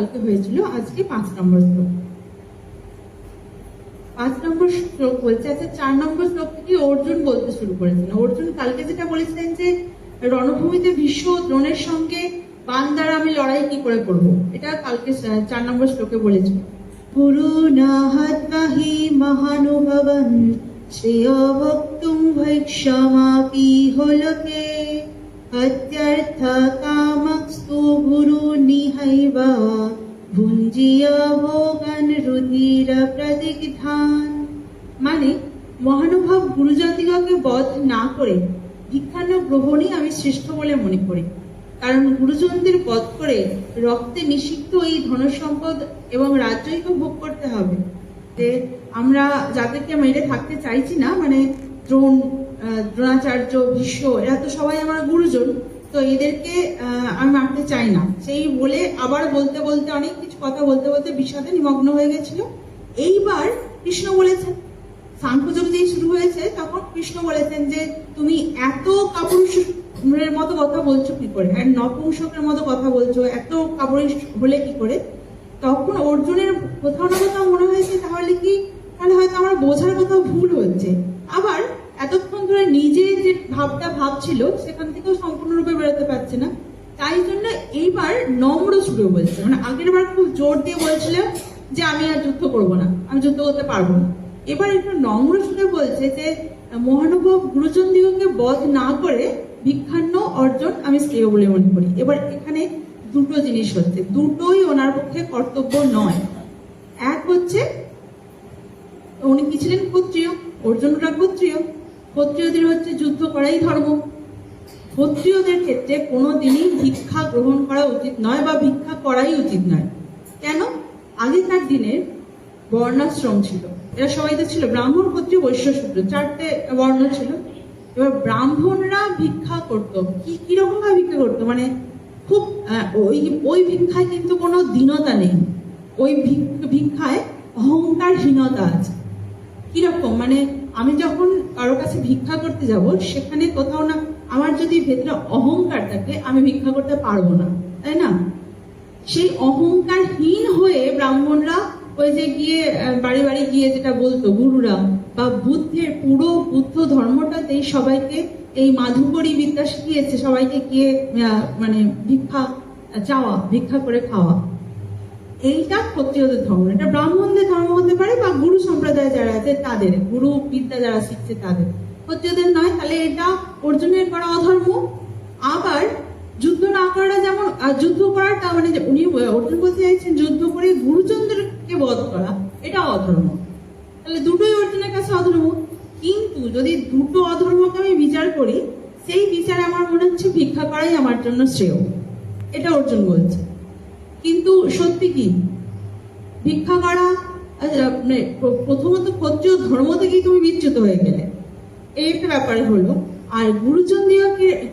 কালকে হয়েছিল, আজকে 5 নম্বর শ্লোক। 5 নম্বর শ্লোক বলছে, আচ্ছা 4 নম্বর শ্লোক থেকে অর্জুন বলতে শুরু করেছেন। অর্জুন কালকে যেটা বলেছিলেন যে রণভূমিতে ভীষ্ম দ্রোণের সঙ্গে বাণ দ্বারা আমি লড়াই কি করে করব, এটা কালকে 4 নম্বর শ্লোকে বলেছিল। গুরুণা হত্বাহি মহানুভবন শ্রেয় ভক্তুং ভৈক্ষমাপি হলকে অত্যর্থ কামস্তু গুরু নিহৈব ভুঞ্জিয়া ভোগান রুধির প্রদিগ্ধান। মানে মহানুভব গুরুজনদিগকে বধ না করে ভিক্ষান্ন গ্রহণই আমি শ্রেষ্ঠ বলে মনে করি। কারণ গুরুজনদের বধ করে রক্তে নিষিক্ত এই ধনসম্পদ এবং রাজ্যই তো ভোগ করতে হবে। যে আমরা যাদেরকে মেরে থাকতে চাইছি না, মানে দ্রোণাচার্য, ভীষ্ম, এরা তো সবাই আমার গুরুজন, তো এদেরকে আমি মারতে চাই না, সেই বলে আবার বলতে বলতে অনেক কিছু কথা বলতে বলতে বিষাদে নিমগ্ন হয়ে গেছিল। এইবার কৃষ্ণ বলেছেন, সাংখ্যযোগ যেই শুরু হয়েছে তখন কৃষ্ণ বলেছেন যে তুমি এত কাপুরুষের মতো কথা বলছো কি করে, আর নপুংসকের মতো কথা বলছো, এত কাপুরুষ হলে কি করে। তখন অর্জুনের কোথাও না কোথাও মনে হয়েছে তাহলে হয়তো আমার বোঝার কোথাও ভুল হচ্ছে। আবার এতক্ষণ ধরে নিজে যে ভাবটা ভাবছিল সেখান থেকেও সম্পূর্ণরূপে বেরোতে পারছে না, তাই জন্য এইবার নম্র সুরে বলছে। মানে আগের বার খুব জোর দিয়ে বলছিল যে আমি আর যুদ্ধ করবো না, আমি যুদ্ধ করতে পারবো না। এবার একটু নম্র সুরে বলছে যে মহানুভব গুরুজন দিগকে বধ না করে ভিক্ষান্ন অর্জন আমি শ্রেয় বলে মনে করি। এবার এখানে দুটো জিনিস হচ্ছে, দুটোই ওনার পক্ষে কর্তব্য নয়। এক হচ্ছে উনি কি ছিলেন ক্ষত্রিয়, অর্জুনরা ক্ষত্রিয়, ক্ষত্রিয়দের হচ্ছে যুদ্ধ করাই ধর্ম। ক্ষত্রিয়দের ক্ষেত্রে কোনোদিনই ভিক্ষা গ্রহণ করা উচিত নয় বা ভিক্ষা করাই উচিত নয়। কেন? আগেকার দিনের বর্ণাশ্রম ছিল, এরা সবাই তো ছিল ব্রাহ্মণ, ক্ষত্রিয়, বৈশ্য, শূদ্র, 4টে বর্ণ ছিল। এবার ব্রাহ্মণরা ভিক্ষা করতো, কিরকম ভাবে ভিক্ষা করতো, মানে খুব ওই ভিক্ষায় কিন্তু কোনো দীনতা নেই, ওই ভিক্ষায় অহংকারহীনতা আছে। কিরকম, মানে আমি যখন কারো কাছে ভিক্ষা করতে যাব সেখানে কোথাও না আমার যদি ভেতরে অহংকার থাকে আমি ভিক্ষা করতে পারবো না, তাই না? সেই অহংকারহীন হয়ে ব্রাহ্মণরা ওই যে গিয়ে বাড়ি বাড়ি গিয়ে যেটা বলতো গুরুরা, বা পুরো বুদ্ধ ধর্মটাতেই সবাইকে এই মাধুকরী বিদ্যা শিখিয়েছে, সবাইকে গিয়ে মানে ভিক্ষা চাওয়া, ভিক্ষা করে খাওয়া। এইটা ক্ষত্রিয়দের ধর্ম, এটা ব্রাহ্মণদের ধর্ম হতে পারে বা গুরু সম্প্রদায় যারা আছে তাদের, গুরু বিদ্যা যারা শিখছে তাদের, ক্ষত্রিয়দের নয়। তাহলে এটা অর্জুনের করা অধর্ম। আবার যুদ্ধ না করাটা যেমন, যুদ্ধ করাটা মানে উনি অর্জুন বলতে চাইছেন যুদ্ধ করে গুরুজনদেরকে বধ করা এটা অধর্ম। তাহলে দুটোই অর্জুনের কাছে অধর্ম। কিন্তু যদি দুটো অধর্মকে আমি বিচার করি, সেই বিচারে আমার মনে হচ্ছে ভিক্ষা করাই আমার জন্য শ্রেয়, এটা অর্জুন বলছে। কিন্তু সত্যি কি ভিক্ষা করা, প্রথমত ক্ষত্রিয় ধর্ম থেকেই তুমি বিচ্যুত হয়ে গেলে, এই একটা ব্যাপারে হলো। আর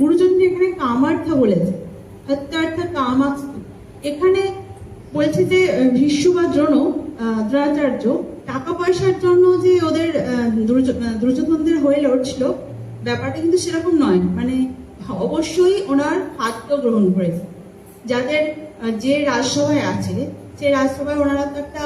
গুরুজন এখানে কামার্থ বলেছে, হত্যার্থ কামাস্তু। এখানে বলছে যে ভীষ্ম বা দ্রোণাচার্য টাকা পয়সার জন্য যে ওদের দুর্যোধনদের হয়ে লড়ছিল, ব্যাপারটা কিন্তু সেরকম নয়। মানে অবশ্যই ওনার খাদ্য গ্রহণ করেছে, যাদের যে রাজসভায় আছে সেই রাজসভায় ওনারা তো একটা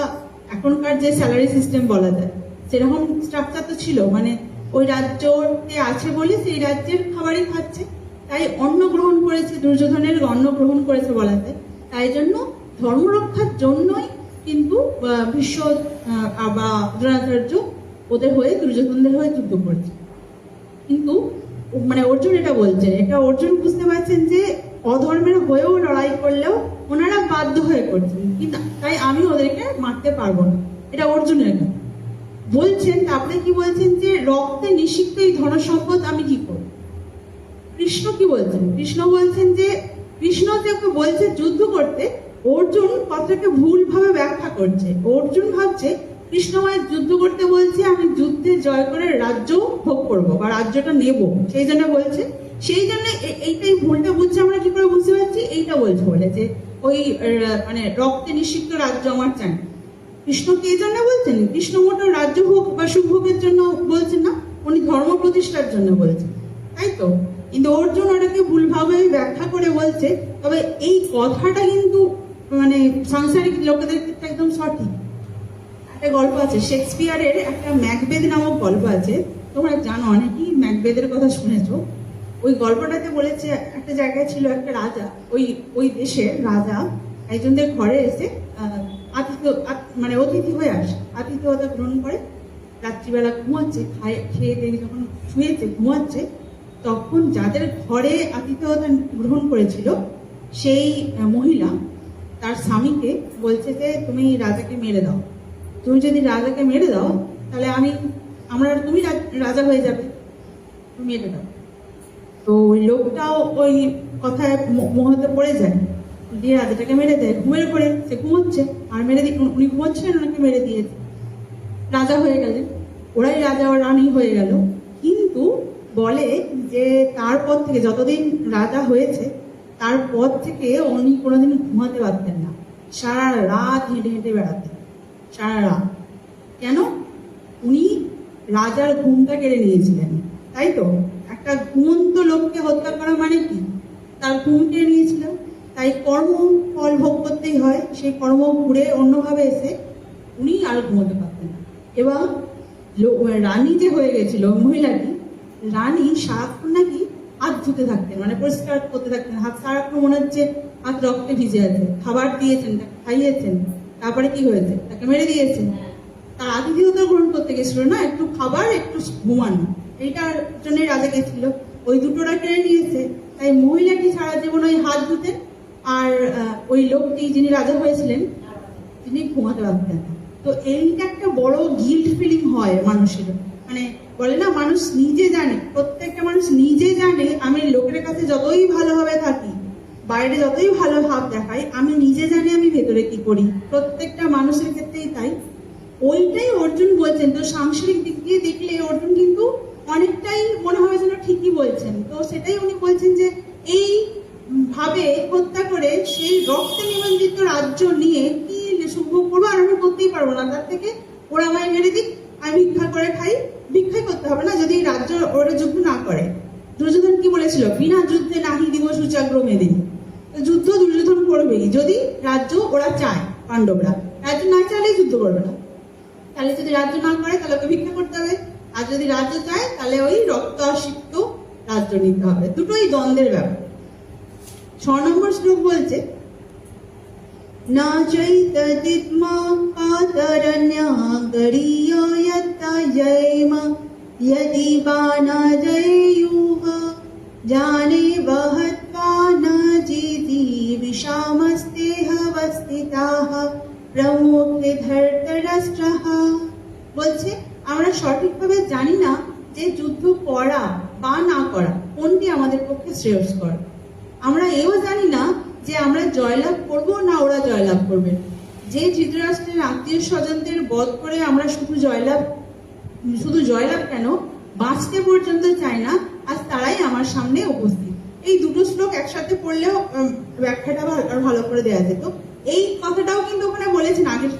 এখনকার যে স্যালারি সিস্টেম বলা যায় সেরকম স্ট্রাকচার তো ছিল, মানে ওই রাজ্যতে আছে বলে সেই রাজ্যের খাবারই খাচ্ছে, তাই অন্ন গ্রহণ করেছে, দুর্যোধনের অন্ন গ্রহণ করেছে বলা যায়। তাই জন্য ধর্ম রক্ষার জন্যই কিন্তু ভীষ্ম বা দ্রোণাচার্য ওদের হয়ে দুর্যোধনদের হয়ে যুদ্ধ করছে। কিন্তু মানে অর্জুন এটা বলছে, এটা অর্জুন বুঝতে পারছেন যে অধর্মের হয়েও লড়াই করলেও ওনারা বাধ্য হয়ে করছেন, কিন্তু তাই আমি ওদেরকে মারতে পারবো না, এটা অর্জুনের কথা বলছেন। তারপরে কি বলছেন যে রক্তে নিষিক্ত এই ধনসম্পদ আমি কি করব। কৃষ্ণ কি বলছেন? কৃষ্ণ বলছেন যে কৃষ্ণ যে বলছে যুদ্ধ করতে, অর্জুন কথাটাকে ভুল ভাবে ব্যাখ্যা করছে। অর্জুন ভাবছে কৃষ্ণময় যুদ্ধ করতে বলছে, আমি যুদ্ধে জয় করে রাজ্য ভোগ করবো বা রাজ্যটা নেব, সেই জন্য বলছে। সেই জন্য এইটাই ভুলটা বুঝছে। আমরা কি করে বুঝতে পারছি? এইটা বলছে বলে যে ওই মানে রক্তে নিষিক্ত রাজ্য আমার চাই। কৃষ্ণ কি এই জন্য বলছেন? কৃষ্ণ মোটেও রাজ্য ভোগ বা সুভোগের জন্য বলছেন না, উনি ধর্ম প্রতিষ্ঠার জন্য বলছেন, তাই তো। কিন্তু অর্জুন ওটাকে ভুলভাবে ব্যাখ্যা করে বলছে। তবে এই কথাটা কিন্তু মানে সাংসারিক লোকেদের ক্ষেত্রে একদম সঠিক। একটা গল্প আছে, শেক্সপিয়ারের একটা ম্যাকবেথ নামক গল্প আছে, তোমরা জানো অনেকেই ম্যাকবেথের কথা শুনেছো। ওই গল্পটাতে বলেছে একটা জায়গায় ছিল একটা রাজা, ওই দেশের রাজা একজনদের ঘরে এসে মানে অতিথি হয়ে আসে, আতিথ্যতা গ্রহণ করে। রাত্রিবেলা ঘুমাচ্ছে, খেয়ে দিয়ে যখন শুয়েছে ঘুমাচ্ছে, তখন যাদের ঘরে আতিথ্যতা গ্রহণ করেছিল সেই মহিলা তার স্বামীকে বলছে যে তুমি রাজাকে মেরে দাও, তুমি যদি রাজাকে মেরে দাও তাহলে তুমি রাজা হয়ে যাবে, তুমি মেরে দাও। তো ওই লোকটাও ওই কথায় মোহতে পড়ে যায়, দিয়ে রাজাটাকে মেরে দেয়। ঘুমের পরে সে ঘুমোচ্ছে, আর উনি ঘুমোচ্ছিলেন, ওনাকে মেরে দিয়েছে, রাজা হয়ে গেলেন, ওরাই রাজা ও রানী হয়ে গেল। কিন্তু বলে যে তারপর থেকে যতদিন রাজা হয়েছে তারপর থেকে উনি কোনোদিন ঘুমাতে পারতেন না, সারা রাত হেঁটে হেঁটে বেড়াতেন, সারা রাত। কেন? উনি রাজার ঘুমটা কেড়ে নিয়েছিলেন, তাই তো? একটা ঘুমন্ত লোককে হত্যা করা মানে কি? তার ঘুম কেড়ে নিয়েছিল। তাই কর্ম ফল ভোগ করতেই হয়, সেই কর্ম ঘুরে অন্যভাবে এসে উনি আর ঘুমোতে পারতেন না। এবং রানী যে হয়ে গেছিল মহিলাটি, রানী সারাক্ষণ নাকি হাত ধুতে থাকতেন, মানে পরিষ্কার করতে থাকতেন হাত, সারাক্ষণ মনে হচ্ছে হাত রক্তে ভিজে আছে। খাবার দিয়েছেন, তাকে খাইয়েছেন, তারপরে কি হয়েছে? তাকে মেরে দিয়েছেন। তার আতিথেয়তা গ্রহণ করতে গেছিল না, একটু খাবার একটু ঘুমানো, এইটার জন্যই রাজা গেছিল। ওই দুটোটা কেড়ে নিয়েছে। তাই মহিলাটি সারা জীবন ওই হাত ধুতেন, আর ওই লোকটি যিনি রাজা হয়েছিলেন তিনি ঘুমাতে পারতেন না। তো এইটা একটা বড় গিল্ট ফিলিং হয় মানুষের, মানে বলে না, মানুষ নিজে জানে, প্রত্যেকটা মানুষ নিজে জানে আমি লোকের কাছে যতই ভালোভাবে থাকি, বাইরে যতই ভালো ভাব দেখাই, আমি নিজে জানি আমি ভেতরে কি করি। প্রত্যেকটা মানুষের ক্ষেত্রেই তাই। ওইটাই অর্জুন বলছেন। তো সাংসারিক দিক দিয়ে দেখলে অর্জুন কিন্তু অনেকটাই মনে হবে যেন ঠিকই বলছেন। তো সেটাই উনি বলছেন যে এই ভাবে হত্যা করে সেই রক্তে নিমজ্জিত রাজ্য নিয়ে কি সুখ করবো, আর আমি করতেই পারবো না, তার থেকে ওরা আমায় মেরে দিক, আমি ভিক্ষা করে খাই। ভিক্ষাই করতে হবে না যদি রাজ্য ওরা যুদ্ধ না করে। দুর্যোধন কি বলেছিল? বিনা যুদ্ধে নাহি দিব সূচাগ্র মেদিনী। যুদ্ধ দুর্যোধন করবেই যদি রাজ্য ওরা চায়, পাণ্ডবরা। রাজ্য না চাইলেই যুদ্ধ করবে না। তাহলে যদি রাজ্য না করে তাহলে ওকে ভিক্ষা করতে হবে, আর যদি রাজ্য চায় তাহলে ওই রক্তাসিক্ত রাজ্য নিতে হবে। দুটোই দ্বন্দ্বের ব্যাপার। 6 নম্বর শ্লোক বলছে, না চৈতদিত্মা কাতরণ্যা গরিয় যত্তা জয়মা यदि बाना जयुः जाने वहत्वा न जिति विषामस्तेह वस्थिताः प्रमुखे धर्तराष्ट्रः। বলছে আমরা সঠিকভাবে জানি না যে যুদ্ধ করা বা না করা কোনটি আমাদের পক্ষে শ্রেয়স্কর। আমরা এও জানি না যে আমরা জয়লাভ করব না ওরা জয়লাভ করবে। যে ধৃতরাষ্ট্রের আত্মীয় স্বজনদের বধ করে আমরা শুধু জয়লাভ কেন, বাঁচতে পর্যন্ত চাই না, আজ তারাই আমার সামনে উপস্থিত। এই দুটো শ্লোক একসাথে পড়লেও ব্যাখ্যাটা ভালো করে দেওয়া যেত। এই কথাটাও কিন্তু ওখানে বলেছেন, আগের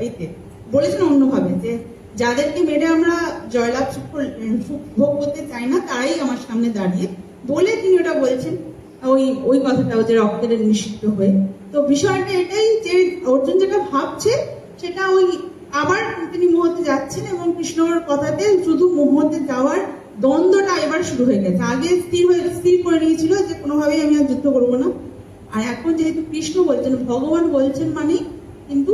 এতে বলেছেন অন্যভাবে, যে যাদেরকে মেরে আমরা জয়লাভ সুখ ভোগ করতে চাই না তারাই আমার সামনে দাঁড়িয়ে, বলে তিনি ওটা বলছেন ওই কথাটাও, যে রক্তের নিষিদ্ধ হয়ে। তো বিষয়টা এটাই যে অর্জুন যেটা ভাবছে সেটা ওই আবার তিনি মোহতে যাচ্ছেন, এবং কৃষ্ণর কথাতে শুধু মোহতে যাওয়ার দ্বন্দ্বটা এবার শুরু হয়ে গেছে। আগে স্থির করে নিয়েছিল যে কোনোভাবেই আমি আর যুদ্ধ করবো না, আর এখন যেহেতু কৃষ্ণ বলছেন, ভগবান বলছেন, মানে কিন্তু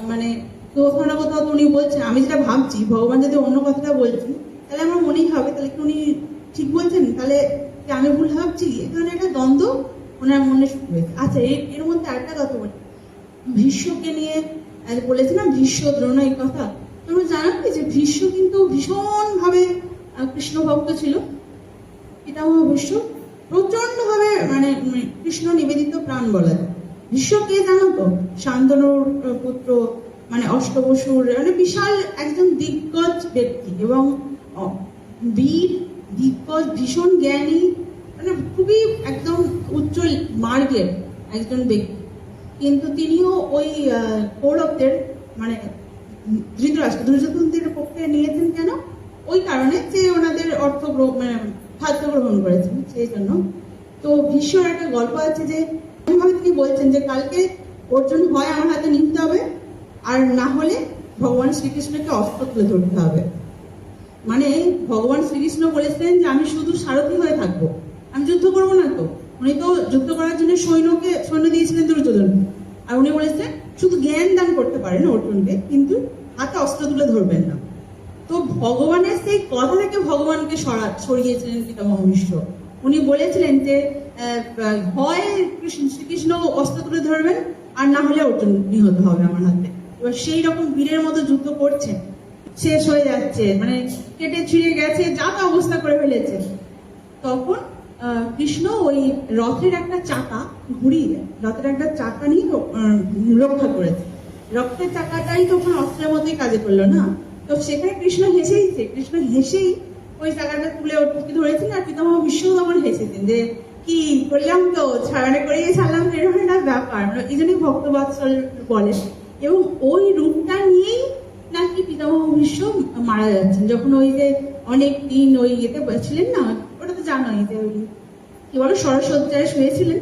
মানে কোথাও না কোথাও উনি বলছেন, আমি যেটা ভাবছি ভগবান যদি অন্য কথাটা বলছেন তাহলে আমার মনেই হবে তাহলে কি উনি ঠিক বলছেন, তাহলে কি আমি ভুল ভাবছি, এই ধরনের একটা দ্বন্দ্ব ওনার মনে শুরু হয়েছে। আচ্ছা, এর মধ্যে আরেকটা কথা বলি, ভীষ্মকে নিয়ে বলেছে না ভীষ্ম দ্রোণ, এই কথা তোমরা জানো কি যে ভীষ্ম কিন্তু ভীষণ ভাবে কৃষ্ণ ভক্ত ছিল। পিতামহ ভীষ্ম প্রচন্ড ভাবে মানে কৃষ্ণ নিবেদিত প্রাণ বলা যায়। ভীষ্ম কে জানো তো? শান্তনুর পুত্র, মানে অষ্টবসুর, মানে বিশাল একজন দিগ্গজ ব্যক্তি, এবং বীর, দিগ্গজ, ভীষণ জ্ঞানী, মানে খুবই একদম উচ্চ মার্গের একজন ব্যক্তি। কিন্তু তিনিও ওই কৌরবদের, মানে ধৃতরাষ্ট্র দুর্যোধনদের পক্ষে নিয়েছেন। কেন? ওই কারণে যে ওনাদের খাদ্য গ্রহণ করেছেন, সেই জন্য। তো ভীষ্মর একটা গল্প আছে যে ভাবে তিনি বলছেন যে কালকে অর্জুন হয় আমার হাতে নিতে হবে, আর না হলে ভগবান শ্রীকৃষ্ণকে অস্ত্র তুলে ধরতে হবে। মানে ভগবান শ্রীকৃষ্ণ বলেছেন যে আমি শুধু সারথি হয়ে থাকবো, আমি যুদ্ধ করবো না। তো উনি তো যুদ্ধ করার জন্য সৈন্য দিয়েছিলেন দুর্যোধন, আর উনি বলেছেন শুধু জ্ঞান দান করতে পারেন অর্জুনকে, কিন্তু হাতে অস্ত্র তুলে ধরবেন না। তো ভগবানের সেই কথা থেকে ভগবানকে সরিয়েছিলেন পিতামহ ভীষ্ম। উনি বলেছিলেন যে হয় শ্রীকৃষ্ণ অস্ত্র তুলে ধরবেন, আর না হলে অর্জুন নিহত হবে আমার হাতে। এবার সেই রকম বীরের মতো যুদ্ধ করছেন, শেষ হয়ে যাচ্ছে, মানে কেটে ছিঁড়ে গেছে, যা তা অবস্থা করে ফেলেছে। তখন কৃষ্ণ ওই রথের একটা চাকা ঘুরিয়ে দেয়, রথের একটা চাকা নিয়ে রক্ষা করেছে। রথের চাকাটাই তখন অস্ত্রের মতোই কাজে করলো না। তো সেখানে কৃষ্ণ হেসেই ওই চাকাটা তুলে উঠতে ধরেছেন, আর পিতামহ ভীষ্ম তখন হেসেছেন যে কি করলাম, তো ছাড়ানে করিয়ে ছাড়লাম, এরকম একটা ব্যাপার। এই জন্যই ভক্তবাৎসল বলে। এবং ওই রূপটা নিয়েই নাকি পিতামহ ভীষ্ম মারা যাচ্ছেন, যখন ওই যে অনেক দিন ওই ইয়েতে ছিলেন না, ওটা তো জানোই যে কি বলো সরসজ্জায় শুয়েছিলেন,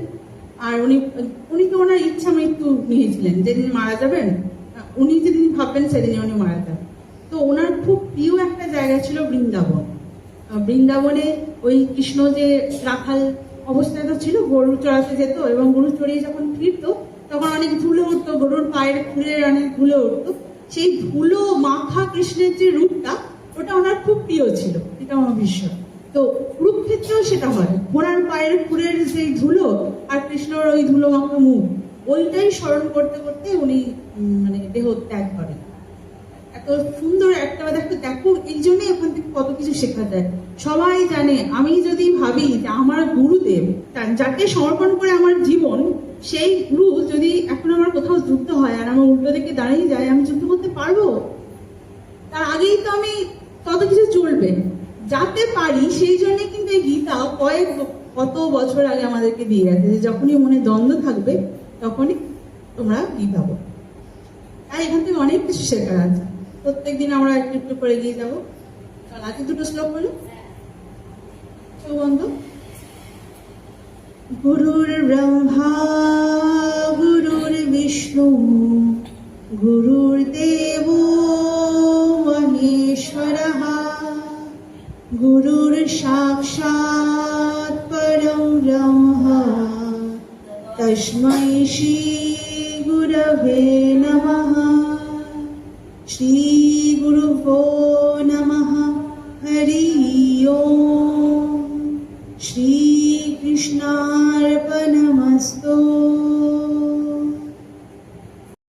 আর উনি তো ওনার ইচ্ছা মৃত্যু নিয়েছিলেন, যেদিন মারা যাবেন উনি যেদিন ভাববেন সেদিনই উনি মারা যাবেন। তো ওনার খুব প্রিয় একটা জায়গা ছিল বৃন্দাবন। বৃন্দাবনে ওই কৃষ্ণ যে রাখাল অবস্থায় তো ছিল, গরু চড়াতে যেত, এবং গরু চড়িয়ে যখন ফিরতো তখন অনেক ধুলো উঠতো, গরুর পায়ের খুলে অনেক ধুলো উঠতো। সেই ধুলো মাখা কৃষ্ণের যে রূপটা, ওটা ওনার খুব প্রিয় ছিল পিতামহ ভীষ্ম। তো কুরুক্ষেত্রেও সেটা হয়, ঘোড়ার পায়ের খুলের সেই ধুলো আর কৃষ্ণর ওই ধুলো মাখা মুখ, ওইটাই স্মরণ করতে করতে উনি মানে দেহ ত্যাগ করেন। এত সুন্দর একটা দেখো এই জন্যই ওখান থেকে কত কিছু শেখা যায়। সবাই জানে, আমি যদি ভাবি যে আমার গুরুদেব, যাকে সমর্পণ করে আমার জীবন, সেই গুরু যদি এখন আমার কোথাও যুদ্ধ হয় আর আমার উল্টো দিকে দাঁড়িয়ে যায়, আমি যুদ্ধ করতে পারবো? তার আগেই তো আমি কত কিছু চলবে, যাতে পারি। সেই জন্য কিন্তু এই গীতা কত বছর আগে আমাদেরকে দিয়ে গেছে যে যখনই মনে দ্বন্দ্ব থাকবে তখনই তোমরা গীতা বলো। তাই এখান থেকে অনেক কিছু শেখার আছে। প্রত্যেকদিন আমরা একটু একটু করে গিয়ে যাবো। চল আজকে দুটো শ্লোক বলো বন্ধু। গুরুর ব্রহ্মা গুরুর বিষ্ণু গুরুর দেব মহেশ্বরঃ গুরুর সাক্ষাৎ পরম ব্রহ্ম তস্मै শ্রী গুরবে নমঃ। শ্রী গুরুভ্যো নমঃ। হরি ওম। শ্রী কৃষ্ণার্পণমস্তু।